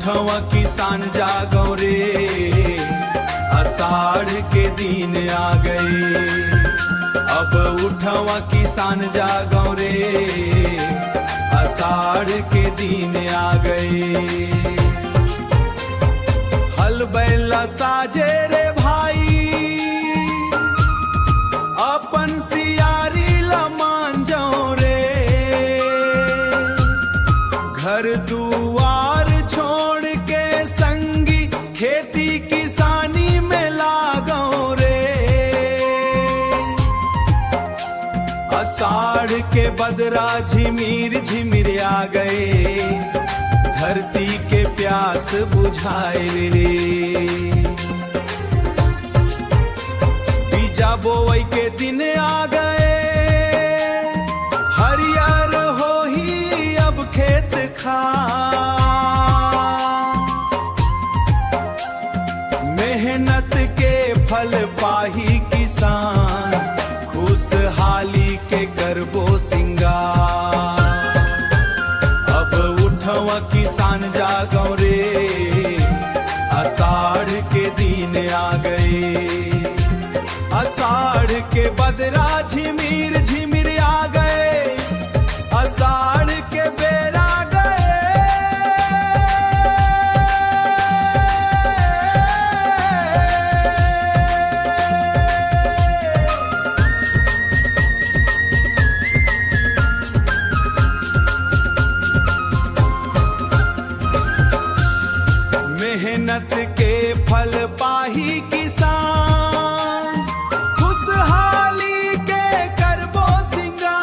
उठवा किसान जागो रे, आषाढ़ के दिन आ गए। अब उठवा किसान जागो रे, आषाढ़ के दिन आ गए। हल बैला साजे रे भाई, अपन सियारी लमान जाओ रे। घर दुआर छोड़ के संगी खेती किसानी में लागो रे। आषाढ़ के बदरा झिमिर झिमिर आ गए, धरती के प्यास बुझाए रे। बीजा बोवई के दिन आ गए, हरियर हो ही अब खेत खा। मेहनत के फल पाही किसान, खुशहाली के करबो सिंगार। अब उठवा किसान जागो रे, आषाढ़ के दिन आ गए। आषाढ़ के बदरा झिमिर झिमिर आ गए, आषाढ़ के बेर आ गए। मेहनत के फल पाही किसान, खुशहाली के करबो सिंगार।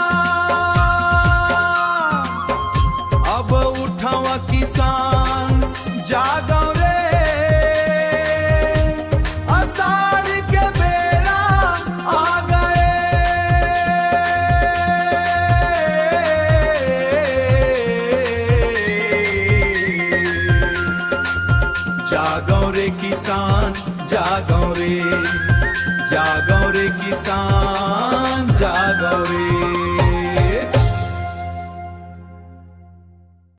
अब उठवा किसान जागो रे, आषाढ़ के बेरा आ गए। जागो रे किसान जागो रे, जागो रे किसान जागो रे।